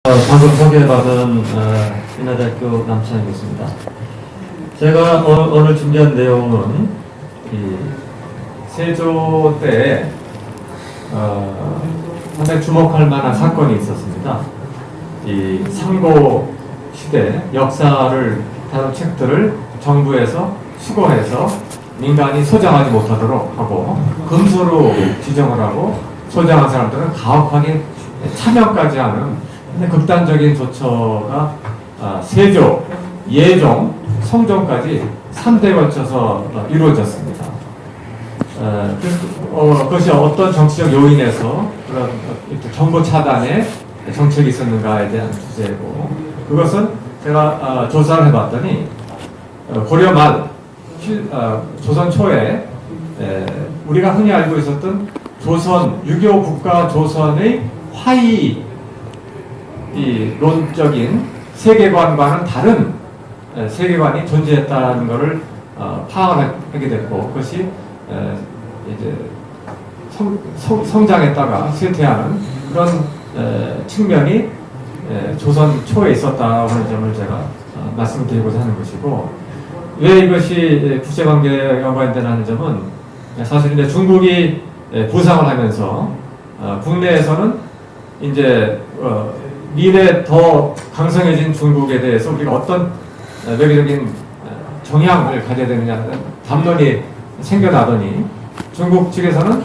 방금 소개받은 인하대학교 남창이겠습니다. 제가 오늘 준비한 내용은 이 세조 때 상당히 주목할 만한 사건이 있었습니다. 이 상고 시대 역사를 다룬 책들을 정부에서 수거해서 민간이 소장하지 못하도록 하고 금수로 지정을 하고 소장한 사람들은 가혹하게 참여까지 하는 극단적인 조처가 세조, 예종, 성종까지 3대에 걸쳐서 이루어졌습니다. 그것이 어떤 정치적 요인에서 그런 정보 차단의 정책이 있었는가에 대한 주제고, 그것은 제가 조사를 해봤더니 고려 말, 조선 초에 우리가 흔히 알고 있었던 조선, 유교 국가 조선의 화의 이 론적인 세계관과는 다른 세계관이 존재했다는 것을 파악을 하게 됐고, 그것이 이제 성장했다가 쇠퇴하는 그런 측면이 조선 초에 있었다고 하는 점을 제가 말씀드리고자 하는 것이고, 왜 이것이 국제관계와 연관되나 하는 점은 사실 이제 중국이 부상을 하면서 국내에서는 이제 미래 더 강성해진 중국에 대해서 우리가 어떤 외교적인 정향을 가져야 되느냐는 담론이 생겨나더니, 중국 측에서는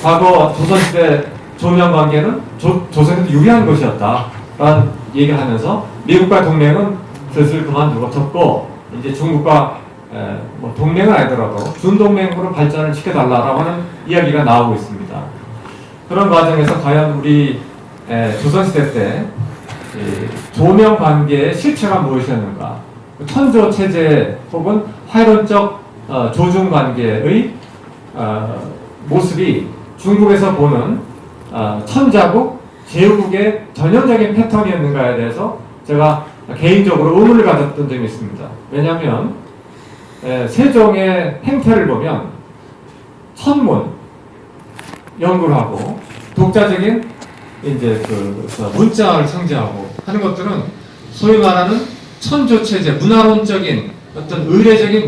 과거 조선시대 조명 관계는 조선에도 유리한 것이었다라는 얘기를 하면서 미국과 동맹은 슬슬 그만두고 접고 이제 중국과 뭐 동맹은 아니더라도 준동맹으로 발전을 시켜달라고 하는 이야기가 나오고 있습니다. 그런 과정에서 과연 우리 조선시대 때 조명 관계의 실체가 무엇이었는가, 천조 체제 혹은 화이론적 조중 관계의 모습이 중국에서 보는 천자국, 제후국의 전형적인 패턴이었는가에 대해서 제가 개인적으로 의문을 가졌던 점이 있습니다. 왜냐하면 세종의 행태를 보면 천문 연구를 하고 독자적인 이제 문자를 상징하고 하는 것들은 소위 말하는 천조체제, 문화론적인 어떤 의례적인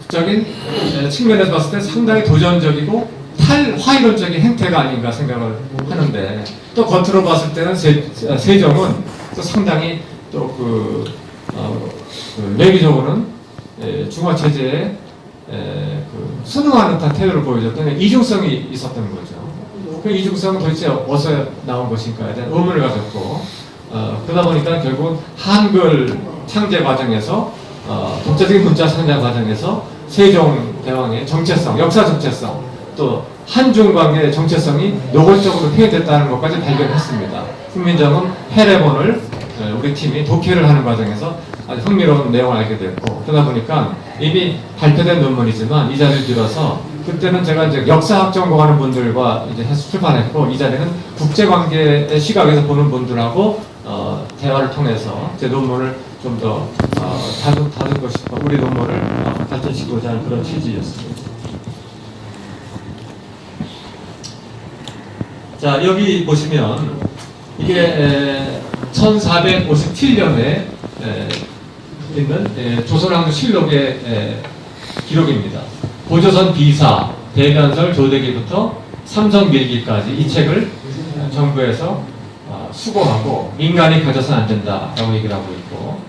적인 측면에서 봤을 때 상당히 도전적이고 탈화이론적인 행태가 아닌가 생각을 하는데, 또 겉으로 봤을 때는 세종은 또 상당히 또 내기적으로는 중화체제에 순응하는 듯한 태도를 보여줬던 이중성이 있었던 거죠. 그 이중성은 도대체 어디서 나온 것인가에 대한 의문을 가졌고, 그러다 보니까 결국 한글 창제 과정에서 독자적인 문자 창제 과정에서 세종대왕의 정체성, 역사 정체성, 또 한중 관계의 정체성이 노골적으로 표현됐다는 것까지 발견했습니다. 훈민정음 해례본을 우리 팀이 독해를 하는 과정에서 아주 흥미로운 내용을 알게 됐고, 그러다 보니까 이미 발표된 논문이지만 이 자리를 들어서, 그때는 제가 이제 역사학 전공하는 분들과 이제 해서 출판했고, 이 자리는 국제관계의 시각에서 보는 분들하고 대화를 통해서 제 논문을 좀 더 다른 것이 우리 논문을 발전시키고자 하는 그런 취지였습니다. 자, 여기 보시면 이게 1457년에 있는 조선왕조실록의 기록입니다. 고조선 비사, 대변설 조대기부터 삼성밀기까지 이 책을 정부에서 수거하고 민간이 가져서는 안 된다라고 얘기를 하고 있고,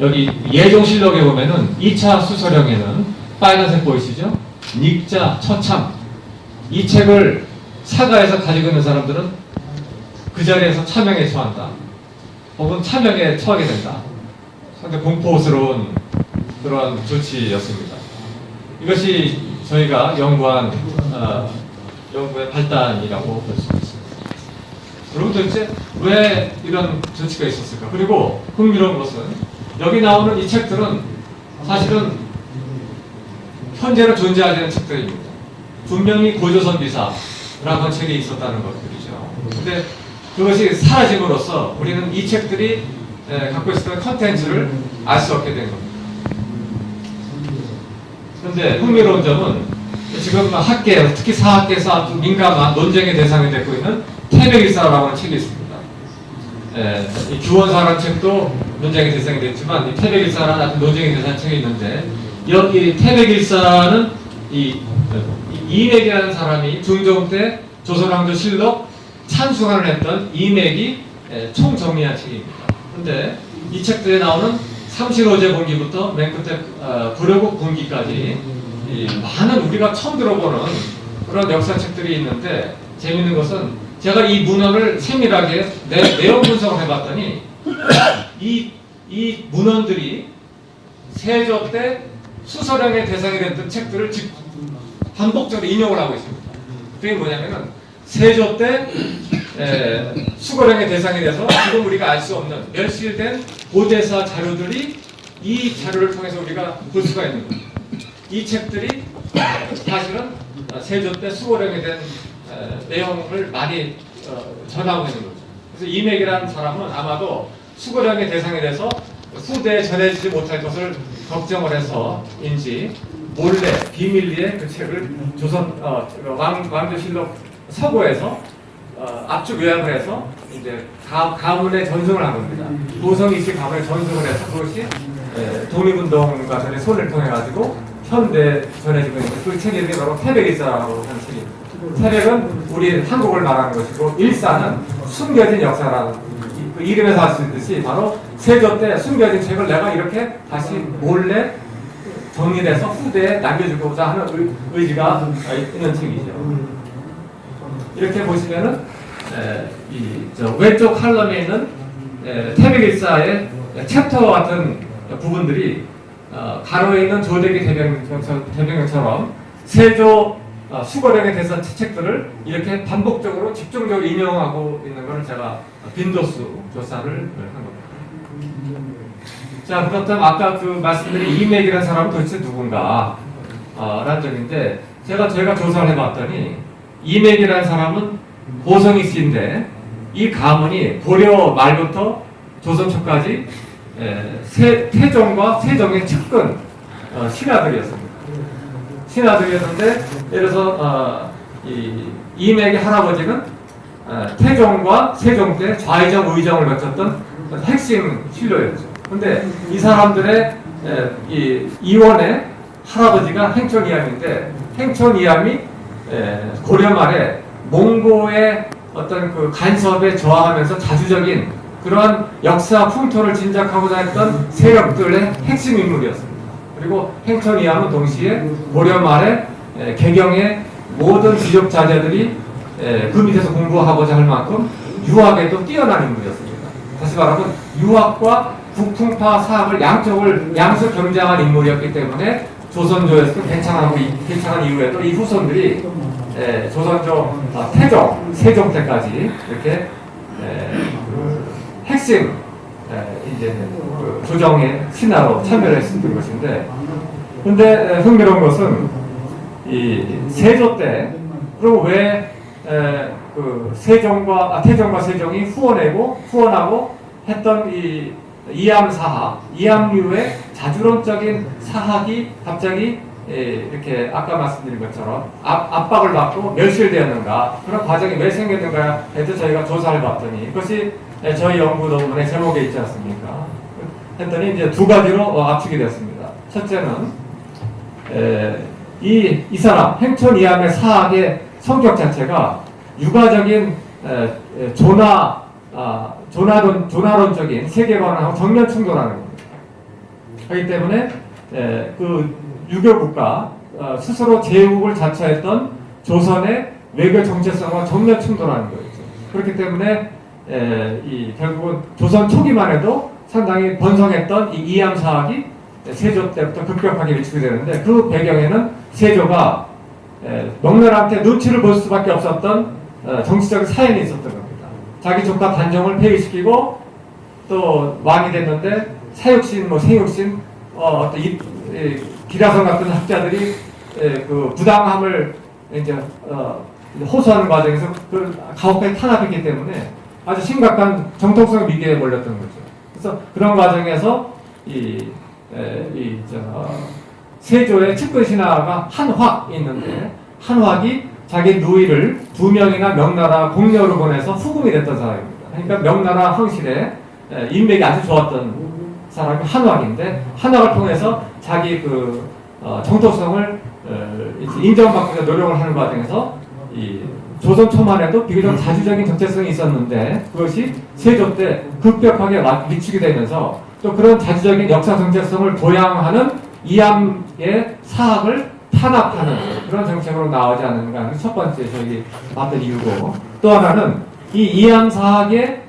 여기 예종실록에 보면은 2차 수서령에는 빨간색 보이시죠? 닉자, 처참, 이 책을 사가에서 가지고 있는 사람들은 그 자리에서 차명에 처한다, 혹은 차명에 처하게 된다. 상당히 공포스러운 그러한 조치였습니다. 이것이 저희가 연구한 연구의 발단이라고 볼 수 있습니다. 여러분, 도대체 왜 이런 조치가 있었을까? 그리고 흥미로운 것은 여기 나오는 이 책들은 사실은 현재는 존재하지 않는 책들입니다. 분명히 고조선 비사라고 하는 책이 있었다는 것들이죠. 근데 그것이 사라짐으로써 우리는 이 책들이 갖고 있었던 컨텐츠를 알 수 없게 된 겁니다. 그런데 흥미로운 점은 지금 학계, 특히 사학계에서 아주 민감한 논쟁의 대상이 되고 있는 태백일사라고 하는 책이 있습니다. 이 규원사라는 책도 논쟁의 대상이 됐지만 이 태백일사라는 아주 논쟁의 대상 책이 있는데 이 태백일사는 이맥이라는 사람이 중종 때 조선왕조실록 찬수관을 했던 이맥이 총정리한 책입니다. 근데 이 책들에 나오는 삼실오제 분기부터 맨 끝에 불효국 분기까지 많은 우리가 처음 들어보는 그런 역사책들이 있는데 재밌는 것은 제가 이 문헌을 세밀하게 내용 분석을 해봤더니 이 문헌들이 세조 때 수서령의 대상이 됐던 책들을 반복적으로 인용을 하고 있습니다. 그게 뭐냐면은 세조 때 수거령의 대상이 돼서 지금 우리가 알 수 없는 멸실된 고대사 자료들이 이 자료를 통해서 우리가 볼 수가 있는 겁니다. 이 책들이 사실은 세조 때 수거령에 대한 내용을 많이 전하고 있는 거죠. 그래서 이맥이라는 사람은 아마도 수거령의 대상이 돼서 후대에 전해지지 못할 것을 걱정을 해서인지 몰래 비밀리에 그 책을 조선 왕조실록 서고에서 압축 요약을 해서 이제 가문에 전승을 한 겁니다. 도성이 씨 가문에 전승을 해서 그것이 독립운동가 전에 손을 통해 가지고 현대 전해지고 있는 그 책이 이름이 바로 태백일사라고 하는 책입니다. 태백은 우리 한국을 말하는 것이고 일사는 숨겨진 역사라는 그 이름에서 알 수 있듯이 바로 세조 때 숨겨진 책을 내가 이렇게 다시 몰래 정리해서 후대에 남겨주고자 하는 의지가 있는 책이죠. 이렇게 보시면은 저 왼쪽 칼럼에 있는 태백일사의 챕터 같은 부분들이 가로에 있는 조대기 대병령처럼 세조 수거령에 대해서 책들을 이렇게 반복적으로 집중적으로 인용하고 있는 것을 제가 빈도수 조사를 한 겁니다. 자, 그렇다면 아까 그 말씀드린 이맥이라는 사람은 도대체 누군가? 라는 점인데 제가 조사를 해봤더니 이맥이라는 사람은 고성이 씨인데 이 가문이 고려 말부터 조선 초까지 태종과 세종의 측근 신하들이었습니다. 신하들이었는데 예를 들어서 이맥의 할아버지는 태종과 세종 때 좌의정 의정을 거쳤던 핵심 신료였죠. 근데 이 사람들의 이원의 할아버지가 행촌이암인데 행촌이암이 고려 말에 몽고의 어떤 그 간섭에 저항하면서 자주적인 그러한 역사 풍토를 진작하고자 했던 세력들의 핵심 인물이었습니다. 그리고 행촌이암은 동시에 고려 말에 개경의 모든 귀족 자제들이 그 밑에서 공부하고자 할 만큼 유학에도 뛰어난 인물이었습니다. 다시 말하면 유학과 국풍파 사학을 양수 경쟁한 인물이었기 때문에 조선조에서도 괜찮은 이후에도 이 후손들이 조선조 태종, 세종 때까지 이렇게 핵심 이제 그 조정의 신하로 참여를 했었던 것인데, 근데 흥미로운 것은 이 세조 때 그리고 왜 그 태종과 세종이 후원하고 했던 이 이암류의 자주론적인 사학이 갑자기 이렇게 아까 말씀드린 것처럼 압박을 받고 멸실되었는가, 그런 과정이 왜 생겼는가 해서 저희가 조사를 봤더니 이것이 저희 연구 논문의 제목에 있지 않습니까? 했더니 이제 두 가지로 압축이 됐습니다. 첫째는 이 사람 행촌이암의 사학의 성격 자체가 육아적인 조나론적인 세계관하고 정면 충돌하는 겁니다. 그렇기 때문에 그 유교국가 스스로 제국을 자처했던 조선의 외교 정체성과 정면 충돌하는 거였죠. 그렇기 때문에 결국은 조선 초기만 해도 상당히 번성했던 이 이암 사학이 세조 때부터 급격하게 일치게 되는데, 그 배경에는 세조가 명나라한테 눈치를 볼 수밖에 없었던 정치적 사연이 있었던 겁니다. 자기 조카 단종을 폐위시키고 또 왕이 됐는데 사육신, 생육신, 기라성 같은 학자들이 그 부당함을 이제 호소하는 과정에서 그 가혹하게 탄압했기 때문에 아주 심각한 정통성 위기에 몰렸던 거죠. 그래서 그런 과정에서 세조의 측근 신하가 한확이 있는데, 한확이 자기 누이를 2명이나 명나라 공녀로 보내서 후궁이 됐던 사람입니다. 그러니까 명나라 황실에 인맥이 아주 좋았던 사람이 한왕인데, 한왕을 통해서 자기 정토성을 인정받기 위해서 노력을 하는 과정에서 이 조선 초반에도 비교적 자주적인 정체성이 있었는데, 그것이 세조 때 급격하게 미치게 되면서 또 그런 자주적인 역사 정체성을 보양하는 이암의 사학을 탄압하는 그런 정책으로 나오지 않는가 하는 첫 번째 저희 봤던 이유고, 또 하나는 이 이암 사학의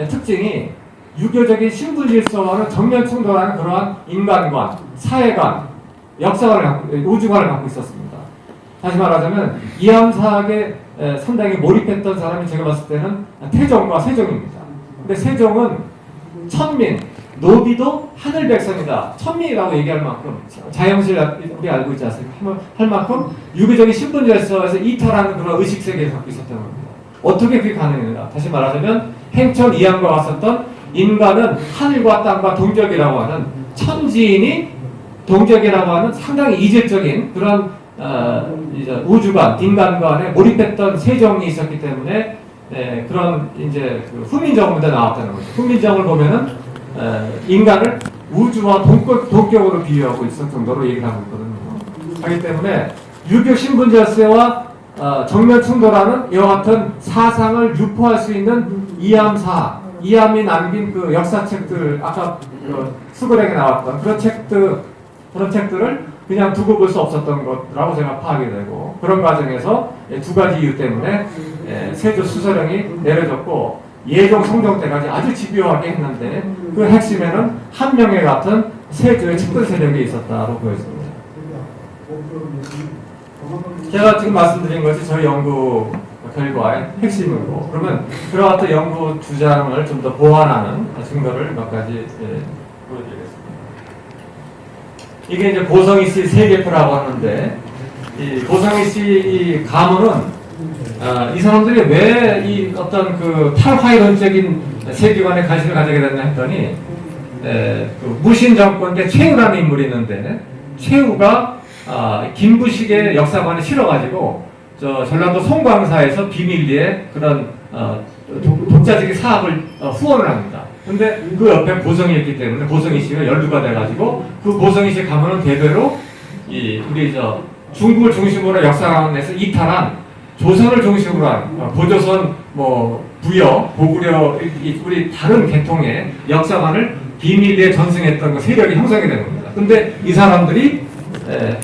특징이 유교적인 신분 질서와는 정면 충돌하는 그러한 인간관, 사회관, 역사관을 우주관을 갖고 있었습니다. 다시 말하자면 이암 사학에 상당히 몰입했던 사람이 제가 봤을 때는 태종과 세종입니다. 근데 세종은 천민, 노비도 하늘 백성이다, 천민이라고 얘기할 만큼, 자영실 우리 알고 있지 않습니까? 할 만큼 유교적인 신분 질서에서 이탈하는 그런 의식 세계를 갖고 있었던 겁니다. 어떻게 그게 가능했는가? 다시 말하자면 행천 이암과 왔었던 인간은 하늘과 땅과 동적이라고 하는, 천지인이 동적이라고 하는 상당히 이질적인 그런 우주관, 인간관에 몰입했던 세종이 있었기 때문에 그런 이제 후민정음도 나왔다는 거죠. 후민정을 보면은 인간을 우주와 동격으로 비유하고 있을 정도로 얘기를 하고 있거든요. 그렇기 때문에 유교 신분 절세와 정면 충돌하는 이와 같은 사상을 유포할 수 있는 이암사, 이암이 남긴 그 역사책들, 아까 수글에게 나왔던 그런 책들을 그냥 두고 볼 수 없었던 것이라고 제가 파악이 되고, 그런 과정에서 두 가지 이유 때문에 세조 수서령이 내려졌고, 예종 성종 때까지 아주 집요하게 했는데, 그 핵심에는 한명회 같은 세조의 측근 세력이 있었다고 보여집니다. 제가 지금 말씀드린 것이 저희 연구 결과의 핵심이고, 그러면 그와 같은 연구 주장을 좀 더 보완하는 증거를 몇 가지 보여드리겠습니다. 이게 이제 고성희 씨 세계표라고 하는데, 이 고성희 씨 이 가문은 이 사람들이 왜 이 어떤 탈화이론적인 세계관에 관심을 가지게 됐나 했더니, 무신 정권의 최우라는 인물이 있는데, 최우가 김부식의 역사관에 실어가지고 전라도 송광사에서 비밀리에 그런 독자적인 사업을 후원을 합니다. 근데 그 옆에 고성이 있기 때문에 고성희 씨가 연루가 돼가지고, 그 고성희 씨 가문은 대대로 우리 중국을 중심으로 역사관에서 이탈한 조선을 중심으로 한 고조선 부여, 고구려 우리 다른 계통의 역사관을 비밀리에 전승했던 그 세력이 형성이 되는 겁니다. 근데 이 사람들이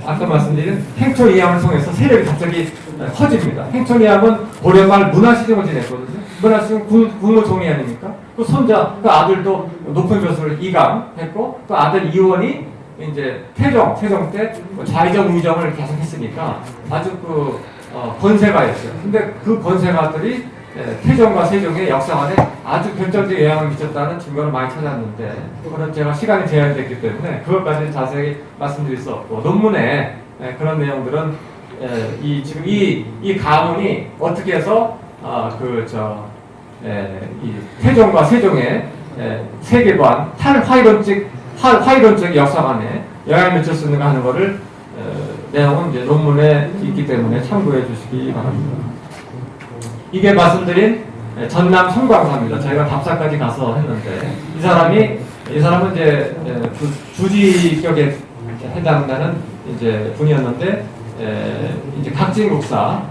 아까 말씀드린 행촌이암을 통해서 세력이 갑자기 커집니다. 행촌이암은 고려말 문화시정을 지냈거든요. 문화시정 국무총리 아닙니까? 그 손자, 그 아들도 높은 교수를 이강했고, 그 아들 이원이 이제 태종 때 좌의정 우의정을 계속 했으니까 아주 권세가였어요. 근데 그 권세가들이 태종과 세종의 역사관에 아주 결정적인 영향을 미쳤다는 증거를 많이 찾았는데, 그건 제가 시간이 제한됐기 때문에 그것까지는 자세히 말씀드릴 수 없고, 논문에 그런 내용들은 지금 이 가문이 어떻게 해서 이 태종과 세종의 세계관, 화이론적 역사관에 영향을 미쳤는가 하는 것을 내용은 이제 논문에 있기 때문에 참고해 주시기 바랍니다. 이게 말씀드린 전남 송광사입니다. 저희가 답사까지 가서 했는데, 이 사람은 이제 주지격에 해당되는 이제 분이었는데, 이제 각진국사,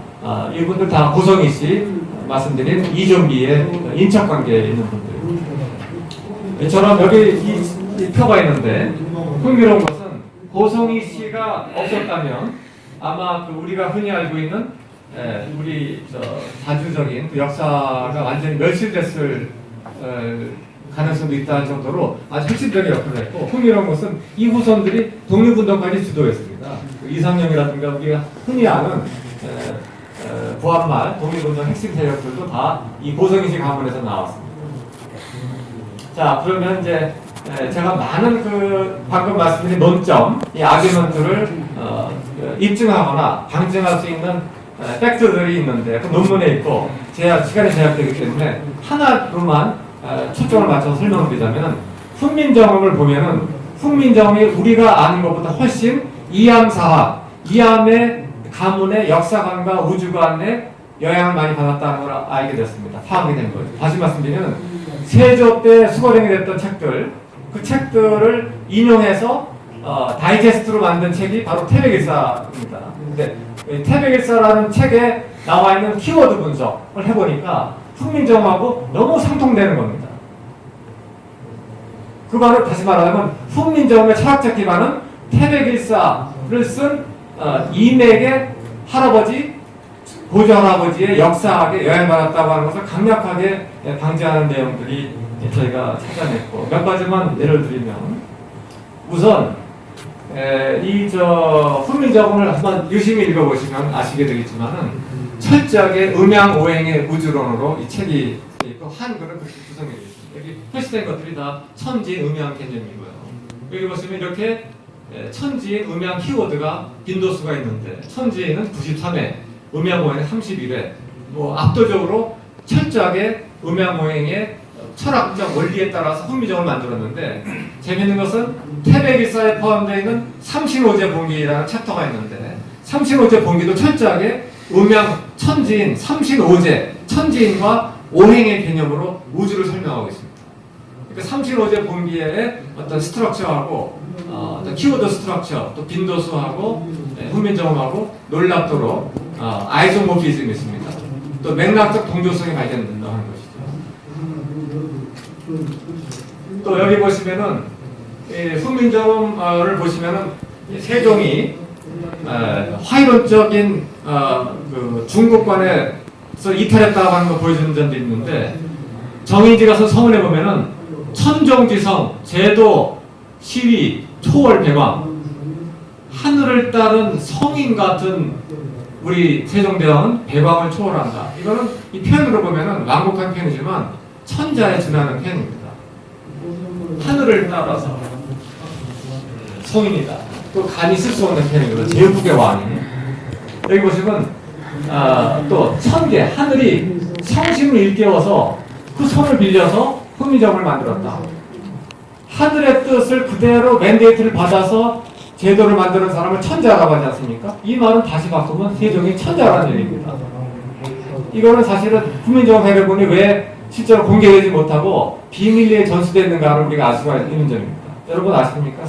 이분들 다 고성희 씨 말씀드린 이종기의 인척 관계에 있는 분들. 저런 여기 이 표가 있는데, 흥미로운 것은 고성희 씨가 없었다면 아마 우리가 흔히 알고 있는 우리 자주적인 역사가 완전히 멸실됐을 가능성도 있다는 정도로 아주 핵심적인 역할을 했고, 흥미로운 것은 이 후손들이 독립운동까지 주도했습니다. 이상영이라든가 우리가 흔히 아는 부한말 독립운동 핵심 세력들도 다 이 고성희 씨 가문에서 나왔습니다. 자, 그러면 이제 제가 많은 방금 말씀드린 논점, 이 아규먼트를 입증하거나 방증할 수 있는 팩트들이 있는데, 그 논문에 있고, 시간이 제약되기 때문에 하나로만 초점을 맞춰서 설명을 드리자면, 훈민정음을 보면은 훈민정음이 우리가 아는 것보다 훨씬 이암사학, 이암의 가문의 역사관과 우주관에 영향을 많이 받았다는 걸 알게 됐습니다. 파악이 된 거죠. 다시 말씀드리면 세조 때 수거령이 됐던 책들, 그 책들을 인용해서 다이제스트로 만든 책이 바로 태백일사입니다. 근데 태백일사라는 책에 나와 있는 키워드 분석을 해보니까 훈민정음하고 너무 상통되는 겁니다. 그 말을 다시 말하면 훈민정음의 철학적 기반은 태백일사를 쓴 이맥의 할아버지, 고조 할아버지의 역사학에 영향받았다고 하는 것을 강력하게 방지하는 내용들이 저희가 찾아냈고, 몇 가지만 예를 들면, 우선 훈민정음을 한번 유심히 읽어보시면 아시게 되겠지만은 철저하게 음양오행의 우주론으로 이 책이 있고 한글은 그렇게 구성이 되어 있습니다. 여기 표시된 것들이 다 천지인 음양 개념이고요. 여기 보시면 이렇게 천지인 음양 키워드가 빈도수가 있는데 천지인은 93회, 음양오행은 31회. 뭐 압도적으로 철저하게 음양오행의 철학적 원리에 따라서 훈민정음을 만들었는데, 재밌는 것은 태백일사에 포함되어 있는 삼신오제 봉기라는 챕터가 있는데, 삼신오제 봉기도 철저하게 음양 천지인 삼신오제, 천지인과 오행의 개념으로 우주를 설명하고 있습니다. 그러니까 삼신오제 봉기의 어떤 스트럭처하고 어떤 키워드 스트럭처, 또 빈도수하고 훈민정음하고 놀랍도록 아이소모피즘이 있습니다. 또 맥락적 동조성이 발견된다고 하는 것이죠. 또 여기 보시면은 훈민정음을 보시면은 세종이 화이론적인 그 중국관에서 이탈했다고 하는 거 보여주는 점도 있는데, 정인지 가서 서문에 보면은 천종지성, 제도, 시위, 초월, 배광, 하늘을 따른 성인 같은 우리 세종대왕은 배광을 초월한다. 이거는 이 표현으로 보면은 완곡한 표현이지만 천자에 준하는 표현입니다. 하늘을 따라서 성인이다. 또 간이 쓸 수 없는 표현이거든요. 제국의 왕이. 여기 보시면 또 천계, 하늘이 성심을 일깨워서 그 성을 빌려서 훈민정음을 만들었다. 하늘의 뜻을 그대로 맨데이트를 받아서 제도를 만드는 사람을 천자라고 하지 않습니까? 이 말은 다시 바꾸면 세종이 천자라는 얘기입니다. 이거는 사실은 훈민정음 해례본이 왜 실제로 공개되지 못하고 비밀리에 전수됐는가를 우리가 알 수가 있는 점입니다. 여러분 아십니까?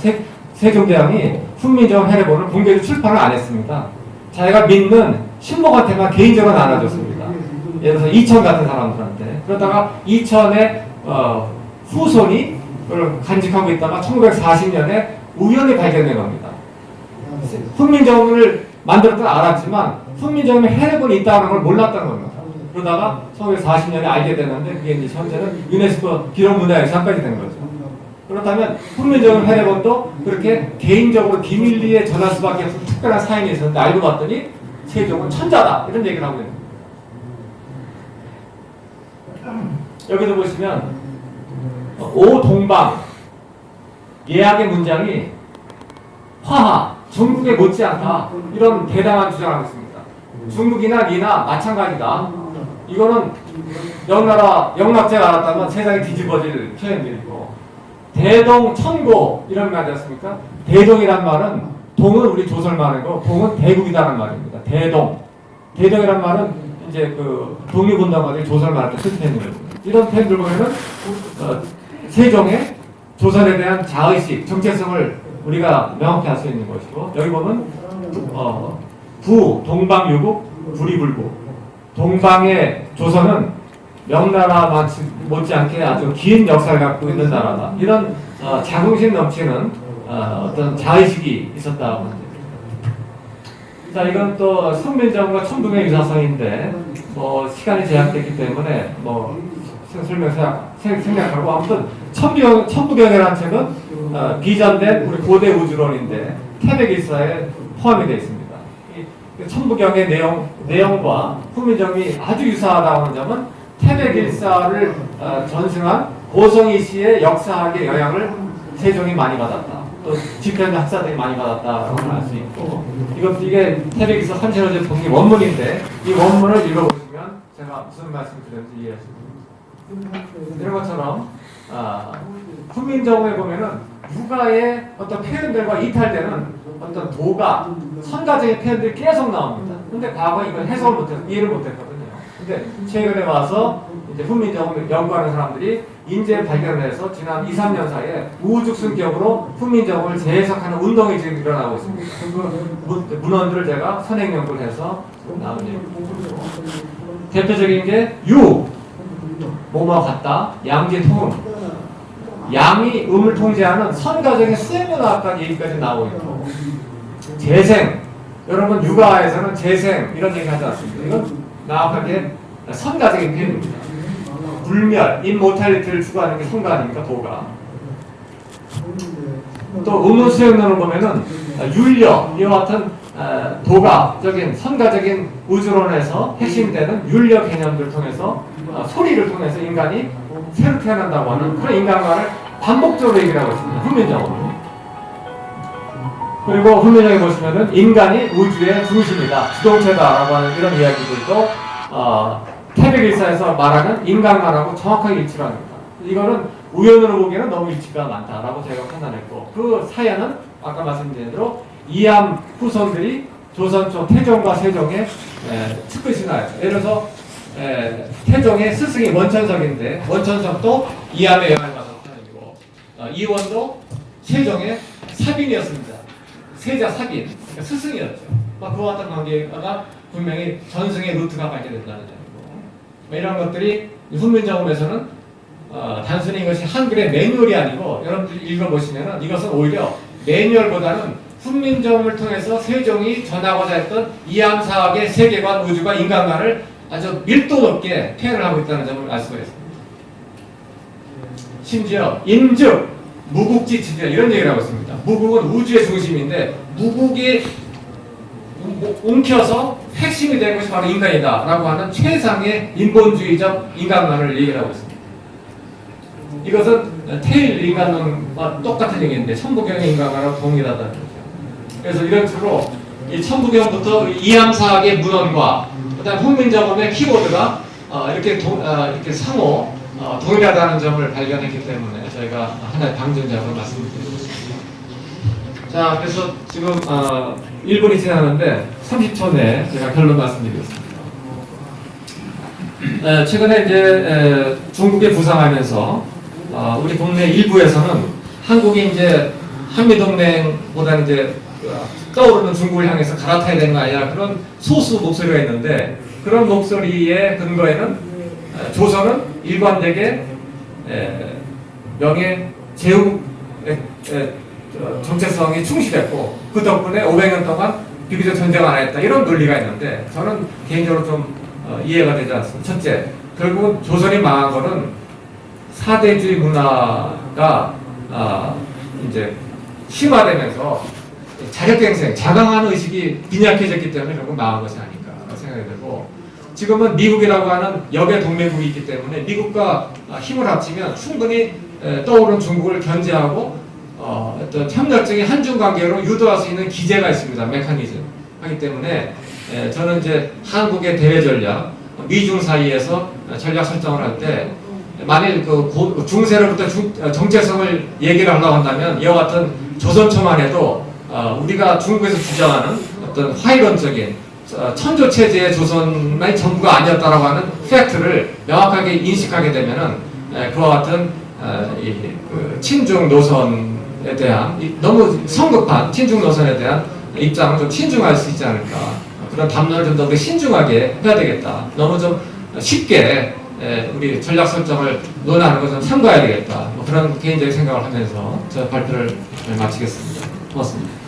세종대왕이 훈민정음 해례본을 공개해서 출판을 안 했습니다. 자기가 믿는 신복한테만 개인적으로 나눠줬습니다. 예를 들어서 이천 같은 사람들한테. 그러다가 이천의 후손이 그걸 간직하고 있다가 1940년에 우연히 발견된 겁니다. 훈민정음을 만들었던 알았지만 훈민정음에 해례본이 있다는 걸 몰랐다는 겁니다. 그러다가 1940년에 알게 됐는데 그게 이제 현재는 유네스코 기록문화유산까지 된 거죠. 그렇다면 훈민정음 해례본도 그렇게 개인적으로 비밀리에 전할 수밖에 없는 특별한 사인이 있었는데 알고 봤더니 세종은 천자다 이런 얘기를 하고 있는 겁니다. 여기도 보시면 오동방 예약의 문장이 화하, 중국에 못지않다 이런 대담한 주장을 하고 있습니다. 중국이나 니나 마찬가지다. 이거는 명나라 영락제가 알았다면 세상이 뒤집어질 표현들이고, 대동 천고 이런 말 하지 않습니까? 대동이란 말은 동은 우리 조선 말이고 동은 대국이라는 말입니다. 대동이란 말은 이제 그 독립운동가들이 조선 말할 때 쓴 표현이거든요. 이런 표현들 보면은 세종의 조선에 대한 자의식, 정체성을 우리가 명확히 알 수 있는 것이고, 여기 보면 동방유국, 불이불고, 동방의 조선은 명나라 못지않게 아주 긴 역사를 갖고 있는 나라다. 이런 자긍심 넘치는 어떤 자의식이 있었다고 합니다. 자, 이건 또 훈민정음과 천북의 유사성인데 뭐 시간이 제약됐기 때문에 뭐 설명 생략하고, 아무튼 천부경이라는 책은 비전된 우리 고대 우주론인데 태백일사에 포함이 되어 있습니다. 천부경의 내용과 훈민정음이 아주 유사하다고 하는 점은 태백일사를 전승한 고성희 씨의 역사학의 영향을 세종이 많이 받았다. 또 집현 학자들이 많이 받았다고 알 수 있고, 이게 태백일사 삼신오제 봉기 원문인데 이 원문을 읽어보시면 제가 무슨 말씀을 드렸는지 이해할 수 있습니다. 이런 것처럼 훈민정음에 보면은 육아의 어떤 표현들과 이탈되는 어떤 도가, 선가적인 표현들이 계속 나옵니다. 근데 과거에 이걸 해석을 못해서 이해를 못했거든요. 근데 최근에 와서 이제 훈민정음을 연구하는 사람들이 인재 발견을 해서 지난 2, 3년 사이에 우후죽순격으로 훈민정음을 재해석하는 운동이 지금 일어나고 있습니다. 그 문헌들을 제가 선행 연구를 해서 나온 얘기입니다. 대표적인 게 유, 뭐뭐 같다, 양지통음. 양이 음을 통제하는 선가적인 수행문화학과 얘기까지 나오고 있고, 재생, 여러분 육아에서는 재생 이런 얘기 하지 않습니까? 이건 나하게 선가적인 표현입니다. 불멸, 인모탈리티를 추구하는 게 선가 아닙니까? 도가. 또 음운 수행론을 보면은 율력, 이와 같은 도가적인 선가적인 우주론에서 핵심되는 율력 개념들을 통해서 소리를 통해서 인간이 새로 태어난다고 하는 그런 인간관을 반복적으로 얘기를 하고 있습니다. 훈민정음으로. 그리고 훈민정음에 보시면은 인간이 우주의 중심이다, 주동체다라고 하는 이런 이야기들도 태백일사에서 말하는 인간관하고 정확하게 일치를 합니다. 이거는 우연으로 보기에는 너무 일치가 많다라고 제가 판단했고, 그 사연은 아까 말씀드린 대로 이암 후손들이 조선 초 태종과 세종의 측근 신화였죠. 예를 들어서 태종의 스승이 원천석인데 원천석도 이암의 영향을 받은 사람이고, 이원도 세종의 사빈이었습니다. 세자 사빈, 그러니까 스승이었죠. 그와 같은 관계가 분명히 전승의 루트가 발견된다는 점이고, 이런 것들이 훈민정음에서는 단순히 이것이 한글의 매뉴얼이 아니고, 여러분들이 읽어보시면 이것은 오히려 매뉴얼보다는 훈민정음을 통해서 세종이 전하고자 했던 이암사학의 세계관, 우주관, 인간관을 아주 밀도 높게 표현을 하고 있다는 점을 알 수가 있습니다. 심지어 인즉, 무국지치자 이런 얘기를 하고 있습니다. 무국은 우주의 중심인데 무국이 웅켜서 핵심이 된 것이 바로 인간이다 라고 하는 최상의 인본주의적 인간관을 얘기를 하고 있습니다. 이것은 테일 인간론과 똑같은 얘기인데 천부경의 인간관과 동일하다는 거죠. 그래서 이런 식으로 이 천부경부터 이암사학의 문헌과 그다음 훈민정음의 키워드가 이렇게 상호 동일하다는 점을 발견했기 때문에 저희가 하나의 방전자로 말씀드리겠습니다. 자, 그래서 지금 1분이 지났는데 30초 내에 제가 결론 말씀드리겠습니다. 최근에 이제 중국에 부상하면서 우리 국내 일부에서는 한국이 이제 한미동맹보다는 이제 떠오르는 중국을 향해서 갈아타야 되는 거 아니냐, 그런 소수 목소리가 있는데, 그런 목소리의 근거에는 조선은 일관되게 명예 제국 정체성이 충실했고 그 덕분에 500년 동안 비교적 전쟁을 안 했다, 이런 논리가 있는데, 저는 개인적으로 좀 이해가 되지 않습니다. 첫째, 결국은 조선이 망한 거는 사대주의 문화가 이제 심화되면서 자력갱생, 자강하는 의식이 빈약해졌기 때문에 결국 망한 것이 아닌가 생각이 들고, 지금은 미국이라고 하는 역의 동맹국이 있기 때문에 미국과 힘을 합치면 충분히 떠오른 중국을 견제하고 어떤 협력적인 한중 관계로 유도할 수 있는 기제가 있습니다. 메커니즘 하기 때문에 저는 이제 한국의 대외 전략, 미중 사이에서 전략 설정을 할 때 만일 그 중세로부터 정체성을 얘기를 하려고 한다면 이와 같은 조선초만 해도 우리가 중국에서 주장하는 어떤 화이론적인 천조체제의 조선의 정부가 아니었다라고 하는 팩트를 명확하게 인식하게 되면은 그와 같은 그 친중 노선에 대한 너무 성급한 친중 노선에 대한 입장을 좀 신중할 수 있지 않을까, 그런 담론을 좀 더 신중하게 해야 되겠다, 너무 좀 쉽게 우리 전략 설정을 논하는 것을 삼가해야 되겠다, 그런 개인적인 생각을 하면서 저 발표를 마치겠습니다. 고맙습니다.